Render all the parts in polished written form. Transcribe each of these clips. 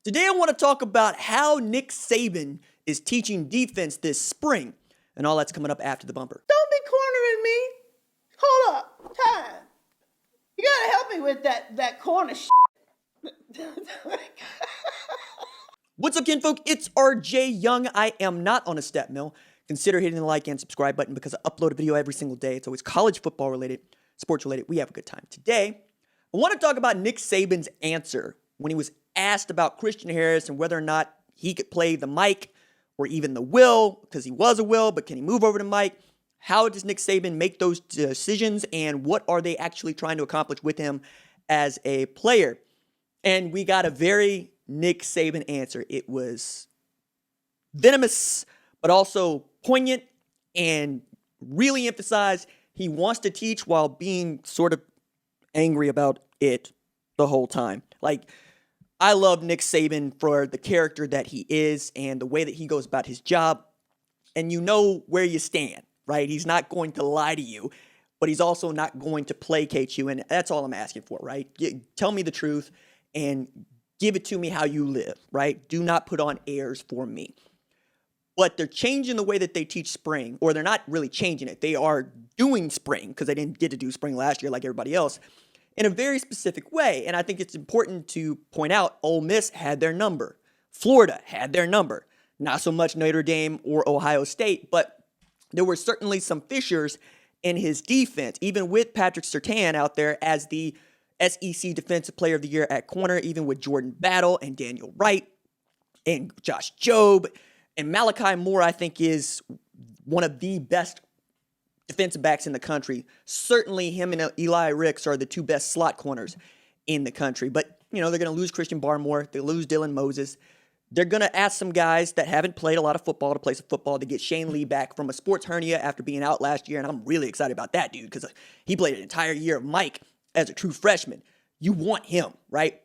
Today I want to talk about how Nick Saban is teaching defense this spring, and all that's coming up after the bumper. Don't be cornering me. Hold up. Time. You gotta help me with that corner What's up, kinfolk? It's RJ Young. I am not on a step mill. Consider hitting the like and subscribe button because I upload a video every single day. It's always college football related, sports related. We have a good time. Today, I want to talk about Nick Saban's answer when he was asked about Christian Harris and whether or not he could play the Mike or even the Will, because he was a Will, but can he move over to Mike? How does Nick Saban make those decisions, and what are they actually trying to accomplish with him as a player? And we got a very Nick Saban answer. It was venomous, but also poignant, and really emphasized he wants to teach while being sort of angry about it the whole time. Like, I love Nick Saban for the character that he is and the way that he goes about his job. And you know where you stand, right? He's not going to lie to you, but he's also not going to placate you. And that's all I'm asking for, right? Tell me the truth and give it to me how you live, right? Do not put on airs for me. But they're changing the way that they teach spring, or they're not really changing it. They are doing spring because they didn't get to do spring last year like everybody else, in a very specific way. And I think it's important to point out Ole Miss had their number. Florida had their number. Not so much Notre Dame or Ohio State, but there were certainly some fissures in his defense, even with Patrick Surtain out there as the SEC Defensive Player of the Year at corner, even with Jordan Battle and Daniel Wright and Josh Jobe. And Malachi Moore, I think, is one of the best defensive backs in the country. Certainly him and Eli Ricks are the two best slot corners in the country. But, you know, they're going to lose Christian Barmore. They lose Dylan Moses. They're going to ask some guys that haven't played a lot of football to play some football to get Shane Lee back from a sports hernia after being out last year. And I'm really excited about that dude because he played an entire year of Mike as a true freshman. You want him, right?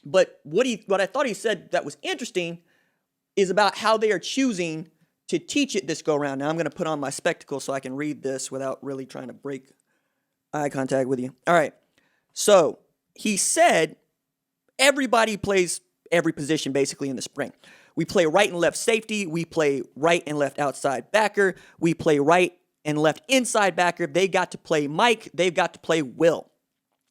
But what I thought he said that was interesting is about how they are choosing to teach it this go-around. Now, I'm going to put on my spectacles so I can read this without really trying to break eye contact with you. All right. So he said everybody plays every position basically in the spring. We play right and left safety. We play right and left outside backer. We play right and left inside backer. They got to play Mike. They've got to play Will.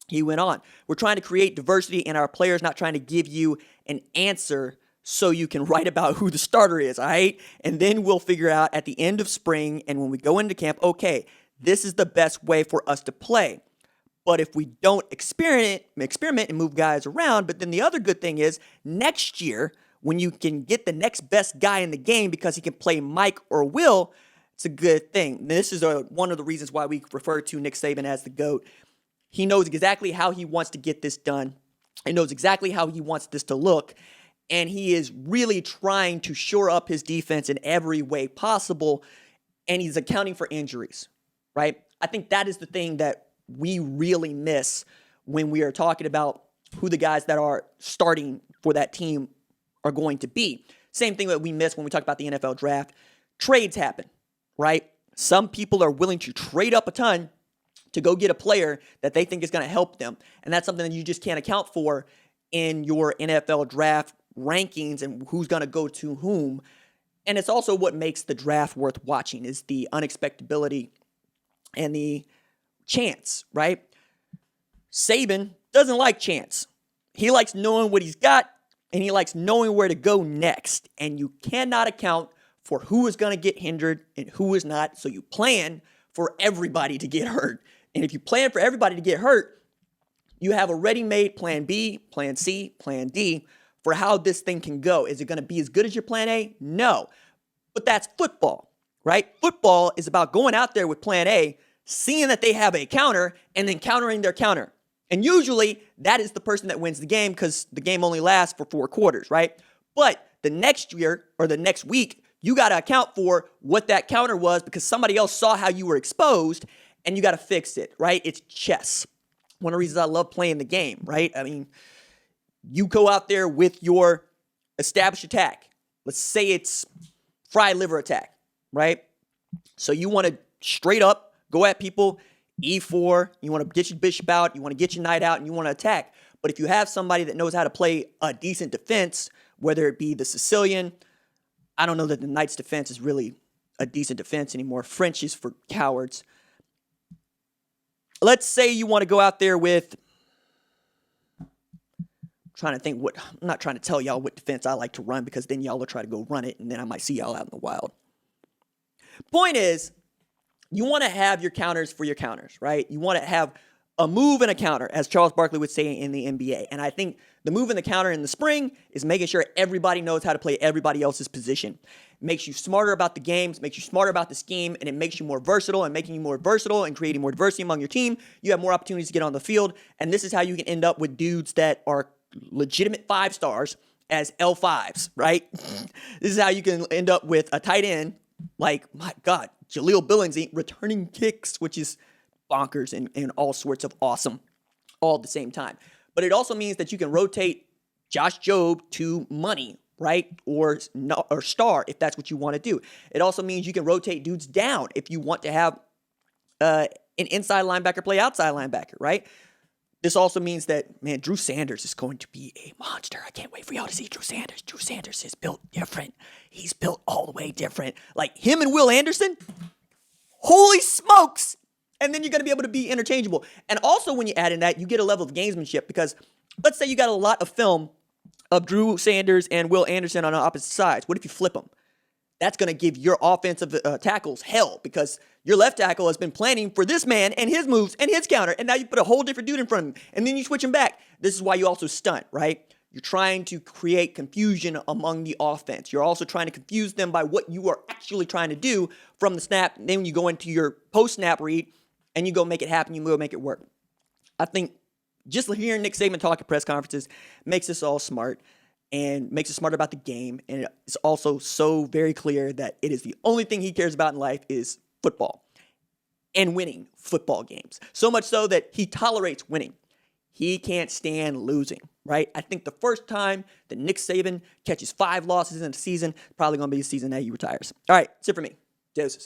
He went on. We're trying to create diversity in our players, not trying to give you an answer so you can write about who the starter is, all right? And then we'll figure out at the end of spring and when we go into camp, okay, this is the best way for us to play. But if we don't experiment and move guys around, but then the other good thing is next year, when you can get the next best guy in the game because he can play Mike or Will, it's a good thing. This is one of the reasons why we refer to Nick Saban as the GOAT. He knows exactly how he wants to get this done. He knows exactly how he wants this to look. And he is really trying to shore up his defense in every way possible. And he's accounting for injuries, right? I think that is the thing that we really miss when we are talking about who the guys that are starting for that team are going to be. Same thing that we miss when we talk about the NFL draft. Trades happen, right? Some people are willing to trade up a ton to go get a player that they think is going to help them. And that's something that you just can't account for in your NFL draft rankings and who's going to go to whom. And it's also what makes the draft worth watching is the unexpectability and the chance, right? Saban doesn't like chance. He likes knowing what he's got and he likes knowing where to go next. And you cannot account for who is going to get hindered and who is not. So you plan for everybody to get hurt. And if you plan for everybody to get hurt, you have a ready-made plan B, plan C, plan D for how this thing can go. Is it going to be as good as your plan A? No. But that's football, right? Football is about going out there with plan A, seeing that they have a counter, and then countering their counter. And usually that is the person that wins the game because the game only lasts for 4 quarters, right? But the next year or the next week, you got to account for what that counter was because somebody else saw how you were exposed and you got to fix it, right? It's chess. One of the reasons I love playing the game, right? I mean, you go out there with your established attack. Let's say it's fried liver attack, right? So you want to straight up go at people, E4, you want to get your bishop out, you want to get your knight out, and you want to attack. But if you have somebody that knows how to play a decent defense whether it be the Sicilian. I don't know that the Knights defense is really a decent defense anymore. French is for cowards. Let's say you want to go out there with, I'm not trying to tell y'all what defense I like to run because then y'all will try to go run it and then I might see y'all out in the wild. Point is, you want to have your counters for your counters, right? You want to have a move and a counter, as Charles Barkley would say in the NBA. And I think the move and the counter in the spring is making sure everybody knows how to play everybody else's position. It makes you smarter about the games, makes you smarter about the scheme, and it makes you more versatile. And making you more versatile and creating more diversity among your team, you have more opportunities to get on the field. And this is how you can end up with dudes that are legitimate 5 stars as L5s, right? This is how you can end up with a tight end like, my God, Jaleel Billingsley returning kicks, which is bonkers and all sorts of awesome all at the same time. But it also means that you can rotate Josh Jobe to money, right? Or star if that's what you want to do. It also means you can rotate dudes down if you want to have an inside linebacker play outside linebacker, right? This also means that, man, Drew Sanders is going to be a monster. I can't wait for y'all to see Drew Sanders. Drew Sanders is built different. He's built all the way different. Like him and Will Anderson, holy smokes. And then you're going to be able to be interchangeable. And also when you add in that, you get a level of gamesmanship because let's say you got a lot of film of Drew Sanders and Will Anderson on opposite sides. What if you flip them? That's going to give your offensive tackles hell because your left tackle has been planning for this man and his moves and his counter. And now you put a whole different dude in front of him and then you switch him back. This is why you also stunt, right? You're trying to create confusion among the offense. You're also trying to confuse them by what you are actually trying to do from the snap. And then when you go into your post-snap read and you go make it happen, you go make it work. I think just hearing Nick Saban talk at press conferences makes us all smart and makes us smart about the game. And it's also so very clear that it is the only thing he cares about in life is football and winning football games. So much so that he tolerates winning. He can't stand losing, right? I think the first time that Nick Saban catches 5 losses in a season, probably going to be the season that he retires. All right, that's it for me. Deuces.